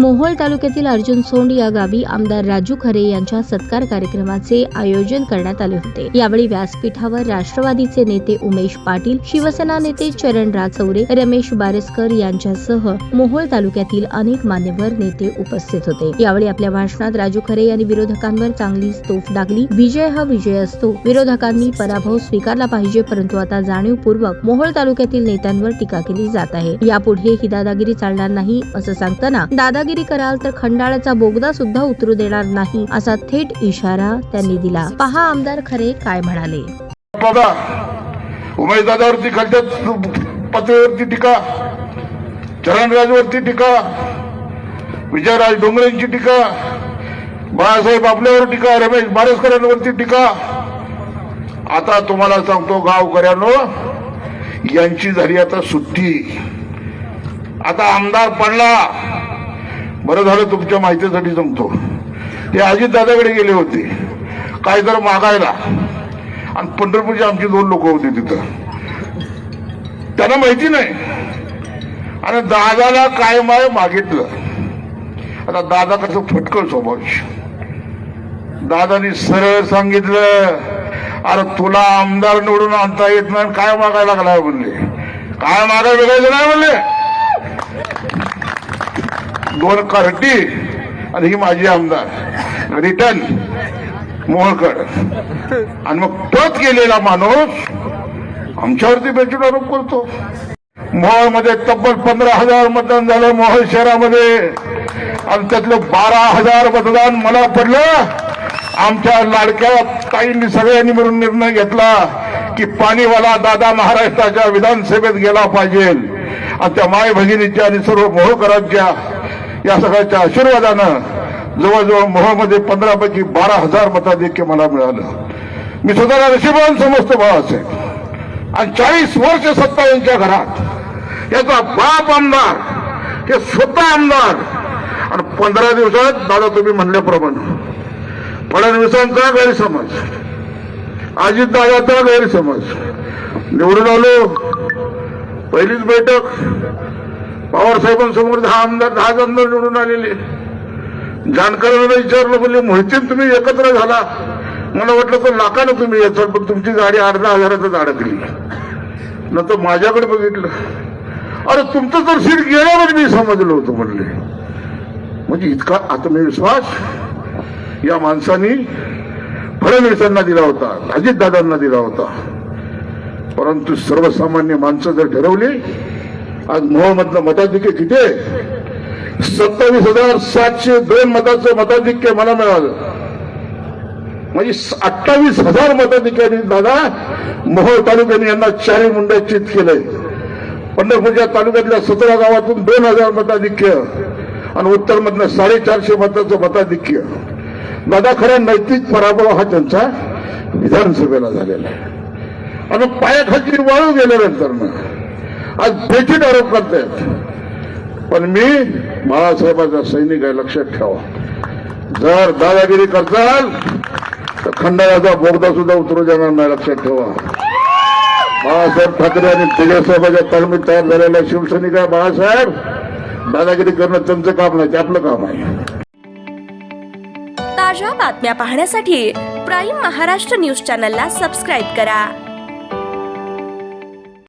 मोहोळ तालुक्यातील अर्जुनसोंड या गावी आमदार राजू खरे यांच्या सत्कार कार्यक्रमाचे आयोजन करण्यात आले होते। यावेळी व्यासपीठावर राष्ट्रवादीचे नेते उमेश पाटील, शिवसेना नेते चरणराज चौरे, रमेश बारेस्कर यांच्यासह मोहोळ तालुक्यातील अनेक मान्यवर नेते उपस्थित होते। यावेळी आपल्या भाषणात राजू खरे यांनी विरोधकांवर चांगलीच तोफ डागली। विजय हा विजय असतो, विरोधकांनी पराभव स्वीकारला पाहिजे, परंतु आता जाणीवपूर्वक मोहोळ तालुक्यातील नेत्यांवर टीका केली जात आहे। यापुढे ही दादागिरी चालणार नाही असं सांगताना दादागिरी कराल तर खंडाळ्याचा बोगदा सुद्धा उतरू देणार नाही असा थेट इशारा त्यांनी दिला। पहा आमदार खरे काय म्हणाले। बघा, उमेश दादावरती खालच्या पातळीवरती टीका, चरणराजवरती टीका, विजयराज डोंगरेंची टीका, बाळासाहेब आपल्यावर टीका, रमेश बारेस्करांवरती टीका। आता तुम्हाला सांगतो गावकऱ्यांनो, यांची झाली आता सुट्टी। आता आमदार पडला, बरं झालं तुमच्या माहितीसाठी सांगतो, ते अजित दादाकडे गेले होते काय तर मागायला, आणि पंढरपूरची आमची 2 लोक होते तिथं, त्यांना माहिती नाही, आणि दादाला काय मागितलं। आता दादा कसं फटकळ स्वभावाची, दादानी सरळ सांगितलं, अरे तुला आमदार निवडून आणता येत नाही, काय मागायला लागला म्हणले, काय मागायला बघायचं नाही म्हणले, 2 कार्टी आणि ही माझी आमदार रिटर्न मोहोळकर, आणि मग पत गेलेला माणूस आमच्यावरती बेचून आरोप करतो। मोहोळमध्ये तब्बल 15,000 मतदान झालं मोहोळ शहरामध्ये, आणि त्यातलं 12,000 मतदान मला पडलं। आमच्या लाडक्या ताईंनी सगळ्यांनी मिळून निर्णय घेतला की पाणीवाला दादा महाराष्ट्राच्या विधानसभेत गेला पाहिजे, आणि त्या माय भगिनीच्या आणि सर्व मोहोळकरांच्या या सगळ्याच्या आशीर्वादानं जवळजवळ मोहोळमध्ये 15 पैकी 12,000 मताधिक्य मला मिळालं। मी स्वतःला नशिबान समजतो बाळासाहेब, आणि 40 वर्ष सत्ता यांच्या घरात, याचा बाप आमदार, हे स्वतः आमदार, आणि 15 दिवसात दादा तुम्ही म्हणल्याप्रमाणे फडणवीसांचा गैरसमज, अजितदादाचा गैरसमज, निवडून आलो। पहिलीच बैठक पवार साहेबांसमोर 10 आमदार निवडून आलेले। जानकरांना विचारलं, बोलले मोहिते तुम्ही एकत्र झाला, मला वाटलं तर लाखानं तुम्ही याचाल, पण तुमची गाडी अर्धा-हजारातच अडकली। नंतर माझ्याकडे बघितलं, अरे तुमचं तर सीट गेल्यावर मी समजलं होतं म्हणले। म्हणजे इतका आत्मविश्वास या माणसांनी फडणवीसांना दिला होता, अजितदादांना दिला होता। परंतु सर्वसामान्य माणसं जर ठरवली, आज मोहोळमधलं मताधिक्य किती आहे? 27,702 मताचं मताधिक्य मला मिळालं, म्हणजे 28,000 मताधिक्याने दादा मोहोळ तालुक्याने यांना 4 मुंड्याचित केलंय। पंढरपूरच्या तालुक्यातल्या 17 गावातून 2,000 मताधिक्य, आणि उत्तर मधनं 450 मताचं मताधिक्य। दादा खरा नैतिक पराभव हा त्यांचा विधानसभेला झालेला आहे, आणि पायाखाली वाळू गेल्यानंतर आज बेचित आरोप करतायत। पण मी बाळासाहेबांचा सैनिक आहे, लक्षात ठेवा, जर दादागिरी करताल तर खंडाळ्याचा बोगदा सुद्धा उतरू देणार नाही, लक्षात ठेवा। बाळासाहेब ठाकरे आणि तेजसाहेबांच्या तालमीत तयार झालेला शिवसैनिक आहे बाळासाहेब, दादागिरी करणं त्यांचं काम नाही, ते आपलं काम आहे। ताज्या बातम्या पाहण्यासाठी प्राईम महाराष्ट्र न्यूज चॅनलला सबस्क्राईब करा।